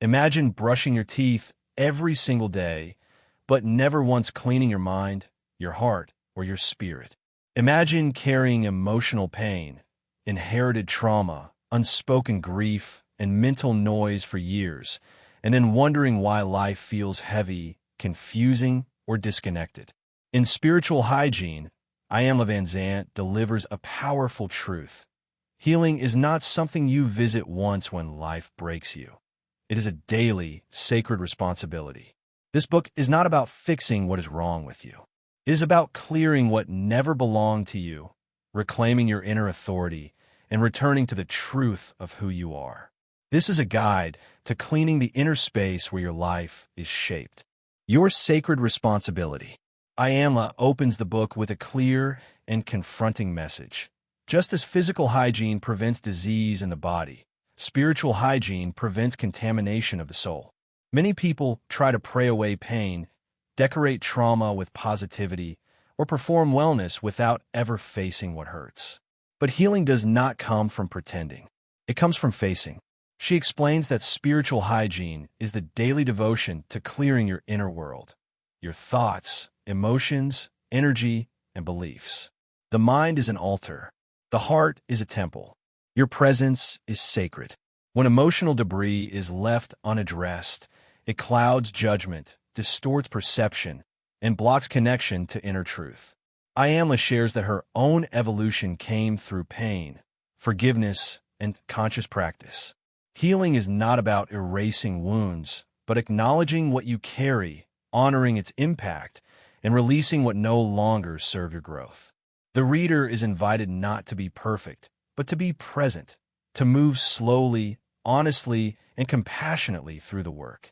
Imagine brushing your teeth every single day, but never once cleaning your mind, your heart, or your spirit. Imagine carrying emotional pain, inherited trauma, unspoken grief, and mental noise for years, and then wondering why life feels heavy, confusing, or disconnected. In Spiritual Hygiene, Iyanla Vanzant delivers a powerful truth. Healing is not something you visit once when life breaks you. It is a daily, sacred responsibility. This book is not about fixing what is wrong with you. It is about clearing what never belonged to you, reclaiming your inner authority, and returning to the truth of who you are. This is a guide to cleaning the inner space where your life is shaped. Your sacred responsibility. Iyanla opens the book with a clear and confronting message. Just as physical hygiene prevents disease in the body, spiritual hygiene prevents contamination of the soul. Many people try to pray away pain, decorate trauma with positivity, or perform wellness without ever facing what hurts. But healing does not come from pretending. It comes from facing. She explains that spiritual hygiene is the daily devotion to clearing your inner world, your thoughts, emotions, energy, and beliefs. The mind is an altar. The heart is a temple. Your presence is sacred. When emotional debris is left unaddressed, it clouds judgment, distorts perception, and blocks connection to inner truth. Iyanla shares that her own evolution came through pain, forgiveness, and conscious practice. Healing is not about erasing wounds, but acknowledging what you carry, honoring its impact, and releasing what no longer serves your growth. The reader is invited not to be perfect, but to be present, to move slowly, honestly, and compassionately through the work.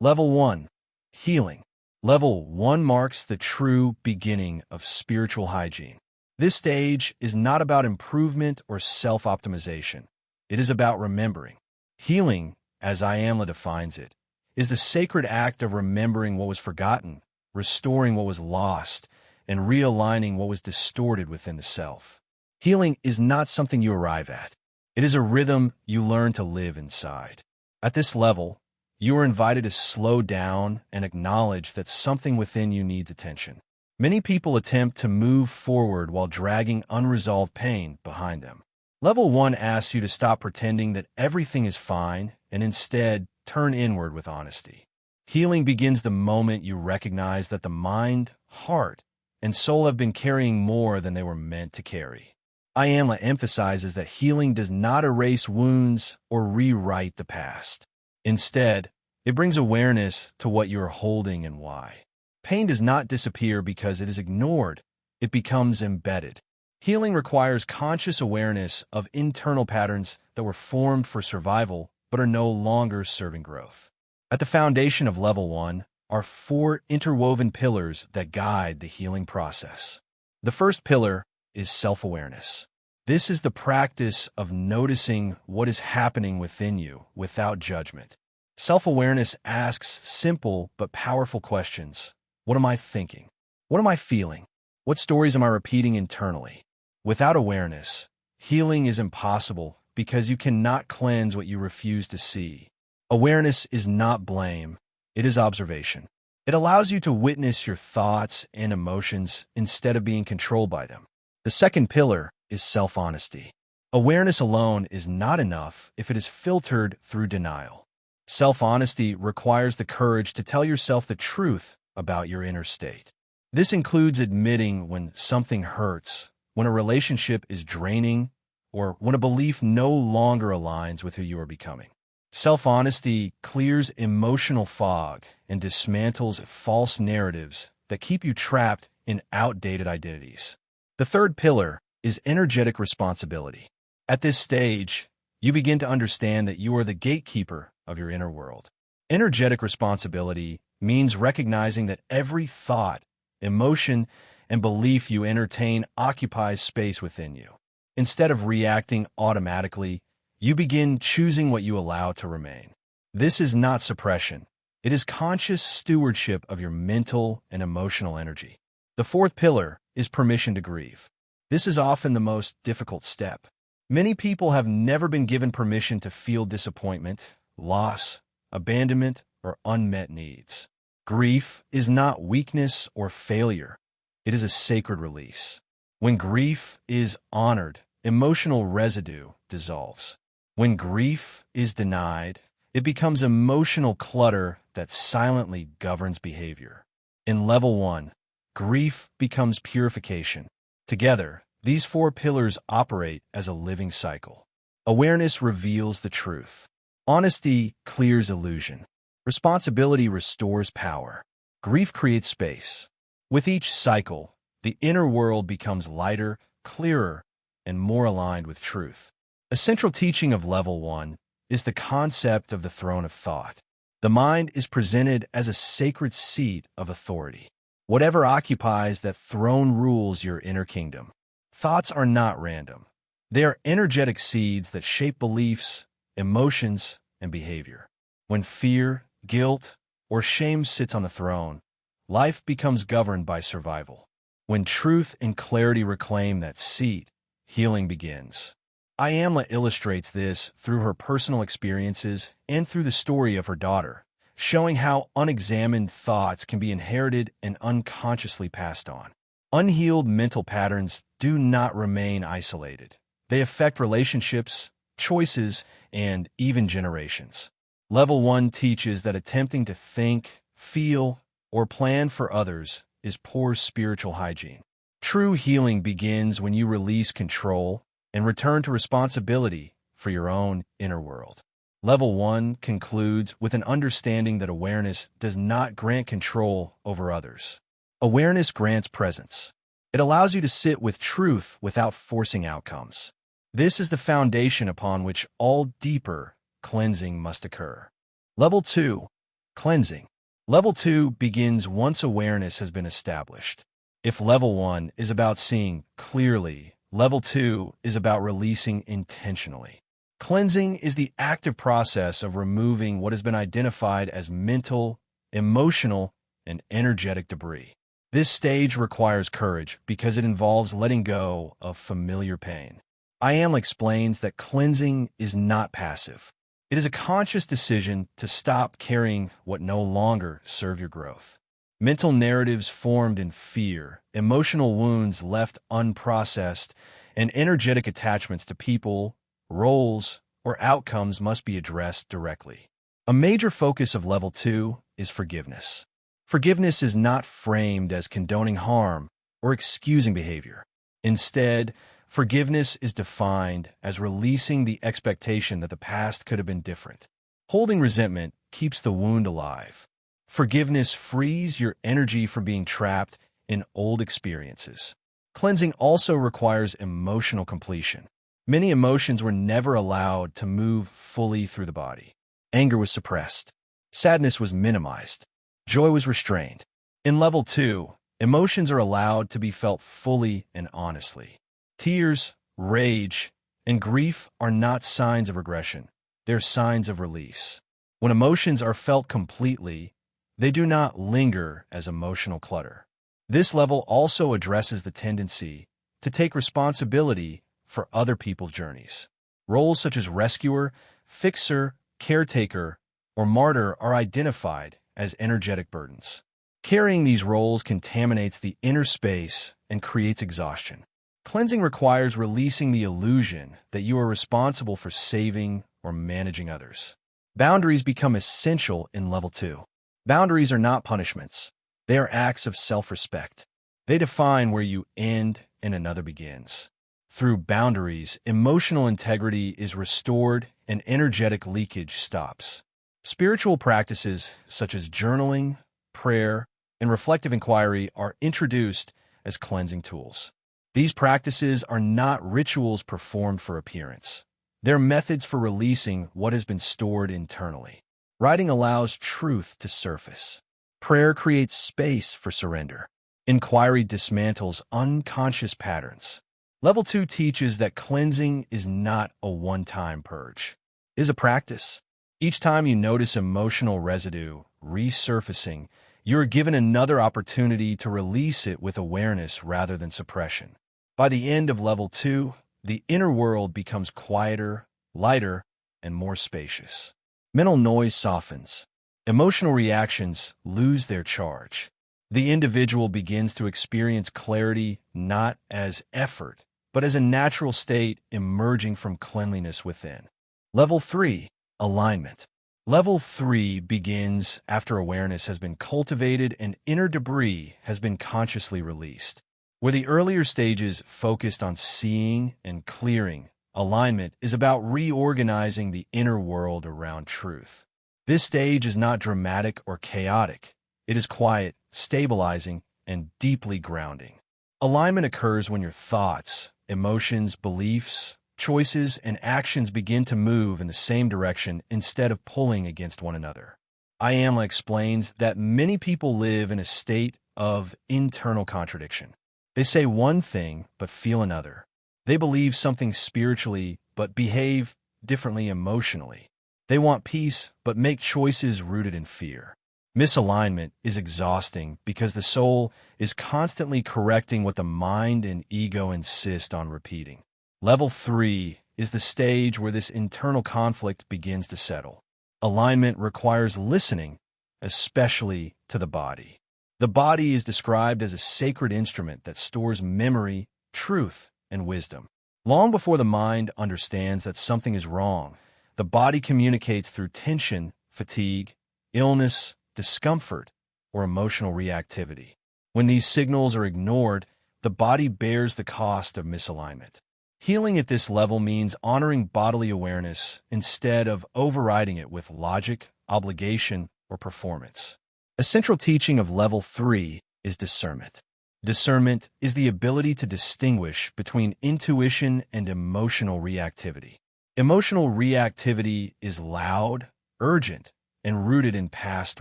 Level 1. Healing. Level 1 marks the true beginning of spiritual hygiene. This stage is not about improvement or self-optimization. It is about remembering. Healing, as Iyanla defines it, is the sacred act of remembering what was forgotten, restoring what was lost, and realigning what was distorted within the self. Healing is not something you arrive at. It is a rhythm you learn to live inside. At this level, you are invited to slow down and acknowledge that something within you needs attention. Many people attempt to move forward while dragging unresolved pain behind them. Level 1 asks you to stop pretending that everything is fine and instead turn inward with honesty. Healing begins the moment you recognize that the mind, heart, and soul have been carrying more than they were meant to carry. Iyanla emphasizes that healing does not erase wounds or rewrite the past. Instead, it brings awareness to what you are holding and why. Pain does not disappear because it is ignored. It becomes embedded. Healing requires conscious awareness of internal patterns that were formed for survival but are no longer serving growth. At the foundation of Level 1 are 4 interwoven pillars that guide the healing process. The first pillar is self-awareness. This is the practice of noticing what is happening within you without judgment. Self-awareness asks simple but powerful questions. What am I thinking? What am I feeling? What stories am I repeating internally? Without awareness, healing is impossible because you cannot cleanse what you refuse to see. Awareness is not blame, it is observation. It allows you to witness your thoughts and emotions instead of being controlled by them. The second pillar is self-honesty. Awareness alone is not enough if it is filtered through denial. Self-honesty requires the courage to tell yourself the truth about your inner state. This includes admitting when something hurts, when a relationship is draining, or when a belief no longer aligns with who you are becoming. Self-honesty clears emotional fog and dismantles false narratives that keep you trapped in outdated identities. The third pillar is energetic responsibility. At this stage, you begin to understand that you are the gatekeeper of your inner world. Energetic responsibility means recognizing that every thought, emotion, and belief you entertain occupies space within you. Instead of reacting automatically, you begin choosing what you allow to remain. This is not suppression. It is conscious stewardship of your mental and emotional energy. The fourth pillar is permission to grieve. This is often the most difficult step. Many people have never been given permission to feel disappointment, loss, abandonment, or unmet needs. Grief is not weakness or failure. It is a sacred release. When grief is honored, emotional residue dissolves. When grief is denied, it becomes emotional clutter that silently governs behavior. In level 1, grief becomes purification. Together, these 4 pillars operate as a living cycle. Awareness reveals the truth. Honesty clears illusion. Responsibility restores power. Grief creates space. With each cycle, the inner world becomes lighter, clearer, and more aligned with truth. A central teaching of level 1 is the concept of the throne of thought. The mind is presented as a sacred seat of authority. Whatever occupies that throne rules your inner kingdom. Thoughts are not random. They are energetic seeds that shape beliefs, emotions, and behavior. When fear, guilt, or shame sits on the throne, life becomes governed by survival. When truth and clarity reclaim that seat, healing begins. Iyanla illustrates this through her personal experiences and through the story of her daughter, showing how unexamined thoughts can be inherited and unconsciously passed on. Unhealed mental patterns do not remain isolated. They affect relationships, choices, and even generations. Level 1 teaches that attempting to think, feel, or plan for others is poor spiritual hygiene. True healing begins when you release control and return to responsibility for your own inner world. Level 1 concludes with an understanding that awareness does not grant control over others. Awareness grants presence. It allows you to sit with truth without forcing outcomes. This is the foundation upon which all deeper cleansing must occur. Level 2, cleansing. Level 2 begins once awareness has been established. If level 1 is about seeing clearly, level 2 is about releasing intentionally. Cleansing is the active process of removing what has been identified as mental, emotional, and energetic debris. This stage requires courage because it involves letting go of familiar pain. Iyanla explains that cleansing is not passive. It is a conscious decision to stop carrying what no longer serve your growth. Mental narratives formed in fear, emotional wounds left unprocessed, and energetic attachments to people, roles, or outcomes must be addressed directly. A major focus of level 2 is forgiveness. Forgiveness is not framed as condoning harm or excusing behavior. Instead, forgiveness is defined as releasing the expectation that the past could have been different. Holding resentment keeps the wound alive. Forgiveness frees your energy from being trapped in old experiences. Cleansing also requires emotional completion. Many emotions were never allowed to move fully through the body. Anger was suppressed. Sadness was minimized. Joy was restrained. In level 2, emotions are allowed to be felt fully and honestly. Tears, rage, and grief are not signs of regression. They're signs of release. When emotions are felt completely, they do not linger as emotional clutter. This level also addresses the tendency to take responsibility for other people's journeys. Roles such as rescuer, fixer, caretaker, or martyr are identified as energetic burdens. Carrying these roles contaminates the inner space and creates exhaustion. Cleansing requires releasing the illusion that you are responsible for saving or managing others. Boundaries become essential in level 2. Boundaries are not punishments. They are acts of self-respect. They define where you end and another begins. Through boundaries, emotional integrity is restored and energetic leakage stops. Spiritual practices such as journaling, prayer, and reflective inquiry are introduced as cleansing tools. These practices are not rituals performed for appearance. They're methods for releasing what has been stored internally. Writing allows truth to surface. Prayer creates space for surrender. Inquiry dismantles unconscious patterns. Level 2 teaches that cleansing is not a one-time purge. It is a practice. Each time you notice emotional residue resurfacing, you are given another opportunity to release it with awareness rather than suppression. By the end of level 2, the inner world becomes quieter, lighter, and more spacious. Mental noise softens. Emotional reactions lose their charge. The individual begins to experience clarity not as effort, but as a natural state emerging from cleanliness within. Level 3. Alignment. Level 3 begins after awareness has been cultivated and inner debris has been consciously released. Where the earlier stages focused on seeing and clearing, alignment is about reorganizing the inner world around truth. This stage is not dramatic or chaotic. It is quiet, stabilizing, and deeply grounding. Alignment occurs when your thoughts, emotions, beliefs, choices, and actions begin to move in the same direction instead of pulling against one another. Iyanla explains that many people live in a state of internal contradiction. They say one thing but feel another. They believe something spiritually but behave differently emotionally. They want peace but make choices rooted in fear. Misalignment is exhausting because the soul is constantly correcting what the mind and ego insist on repeating. Level 3 is the stage where this internal conflict begins to settle. Alignment requires listening, especially to the body. The body is described as a sacred instrument that stores memory, truth, and wisdom. Long before the mind understands that something is wrong, the body communicates through tension, fatigue, illness, discomfort, or emotional reactivity. When these signals are ignored, the body bears the cost of misalignment. Healing at this level means honoring bodily awareness instead of overriding it with logic, obligation, or performance. A central teaching of Level 3 is discernment. Discernment is the ability to distinguish between intuition and emotional reactivity. Emotional reactivity is loud, urgent, and rooted in past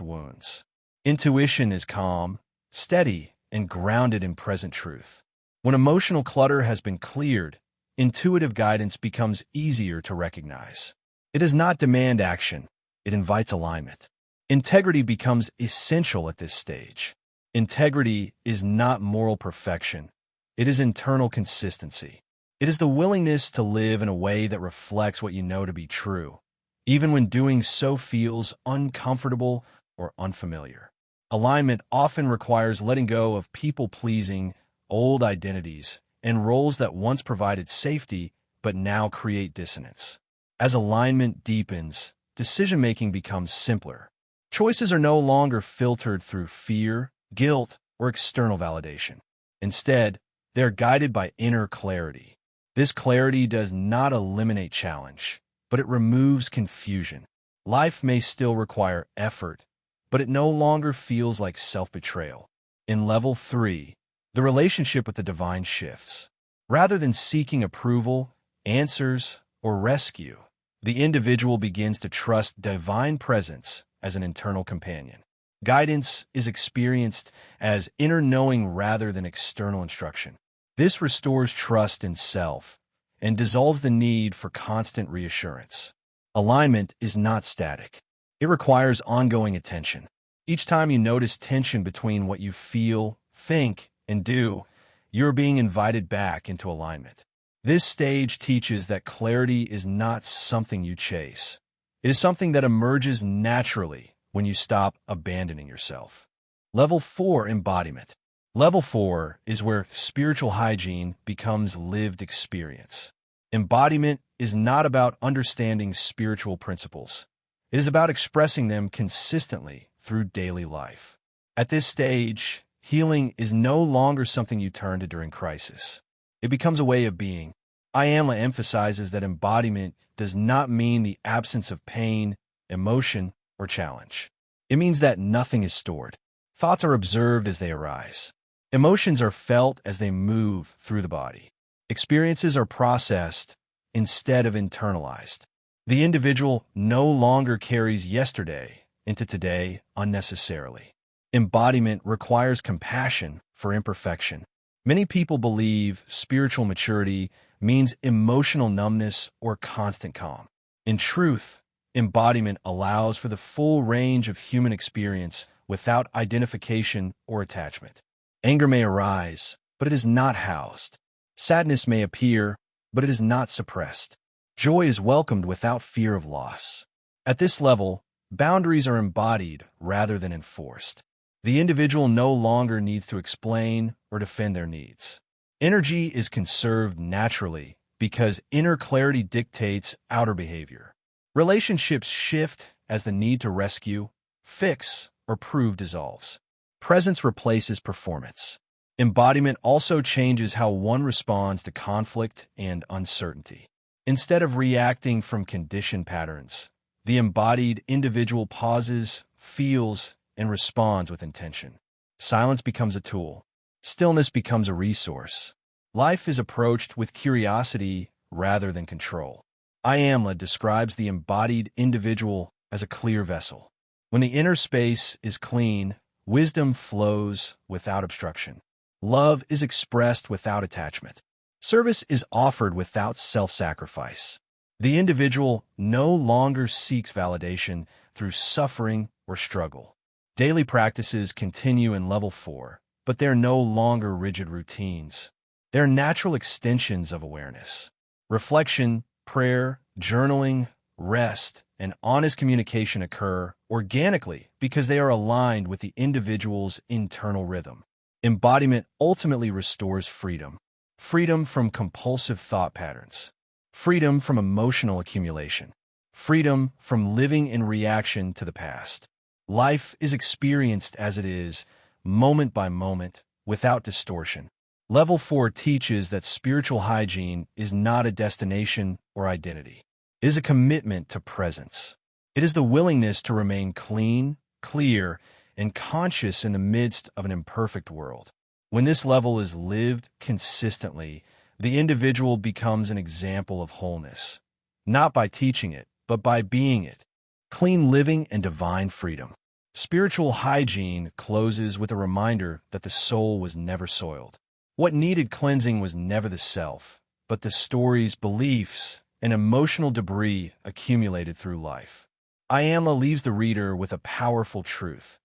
wounds. Intuition is calm, steady, and grounded in present truth. When emotional clutter has been cleared, intuitive guidance becomes easier to recognize. It does not demand action, it invites alignment. Integrity becomes essential at this stage. Integrity is not moral perfection, it is internal consistency. It is the willingness to live in a way that reflects what you know to be true, even when doing so feels uncomfortable or unfamiliar. Alignment often requires letting go of people-pleasing, old identities, and roles that once provided safety but now create dissonance. As alignment deepens, decision-making becomes simpler. Choices are no longer filtered through fear, guilt, or external validation. Instead, they are guided by inner clarity. This clarity does not eliminate challenge, but it removes confusion. Life may still require effort, but it no longer feels like self-betrayal. In Level 3, the relationship with the divine shifts. Rather than seeking approval, answers, or rescue, the individual begins to trust divine presence as an internal companion. Guidance is experienced as inner knowing rather than external instruction. This restores trust in self and dissolves the need for constant reassurance. Alignment is not static. It requires ongoing attention. Each time you notice tension between what you feel, think, and do, you're being invited back into alignment. This stage teaches that clarity is not something you chase. It is something that emerges naturally when you stop abandoning yourself. Level 4, Embodiment. Level 4 is where spiritual hygiene becomes lived experience. Embodiment is not about understanding spiritual principles. It is about expressing them consistently through daily life. At this stage, healing is no longer something you turn to during crisis. It becomes a way of being. Iyanla emphasizes that embodiment does not mean the absence of pain, emotion, or challenge. It means that nothing is stored. Thoughts are observed as they arise. Emotions are felt as they move through the body. Experiences are processed instead of internalized. The individual no longer carries yesterday into today unnecessarily. Embodiment requires compassion for imperfection. Many people believe spiritual maturity means emotional numbness or constant calm. In truth, embodiment allows for the full range of human experience without identification or attachment. Anger may arise, but it is not housed. Sadness may appear, but it is not suppressed. Joy is welcomed without fear of loss. At this level, boundaries are embodied rather than enforced. The individual no longer needs to explain or defend their needs. Energy is conserved naturally because inner clarity dictates outer behavior. Relationships shift as the need to rescue, fix, or prove dissolves. Presence replaces performance. Embodiment also changes how one responds to conflict and uncertainty. Instead of reacting from conditioned patterns, the embodied individual pauses, feels, and responds with intention. Silence becomes a tool. Stillness becomes a resource. Life is approached with curiosity rather than control. Iyanla describes the embodied individual as a clear vessel. When the inner space is clean, wisdom flows without obstruction. Love is expressed without attachment. Service is offered without self-sacrifice. The individual no longer seeks validation through suffering or struggle. Daily practices continue in level 4, but they're no longer rigid routines. They're natural extensions of awareness. Reflection, prayer, journaling, rest, and honest communication occur organically because they are aligned with the individual's internal rhythm. Embodiment ultimately restores freedom. Freedom from compulsive thought patterns. Freedom from emotional accumulation. Freedom from living in reaction to the past. Life is experienced as it is, moment by moment, without distortion. Level 4 teaches that spiritual hygiene is not a destination or identity. It is a commitment to presence. It is the willingness to remain clean, clear, and conscious in the midst of an imperfect world. When this level is lived consistently, the individual becomes an example of wholeness, not by teaching it, but by being it. Clean living and divine freedom. Spiritual hygiene closes with a reminder that the soul was never soiled. What needed cleansing was never the self, but the stories, beliefs, and emotional debris accumulated through life. Iyanla leaves the reader with a powerful truth.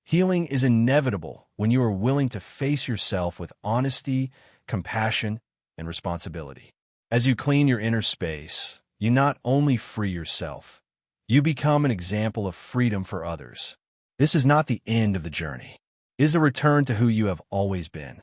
Healing is inevitable when you are willing to face yourself with honesty, compassion, and responsibility. As you clean your inner space, you not only free yourself, you become an example of freedom for others. This is not the end of the journey. It is the return to who you have always been.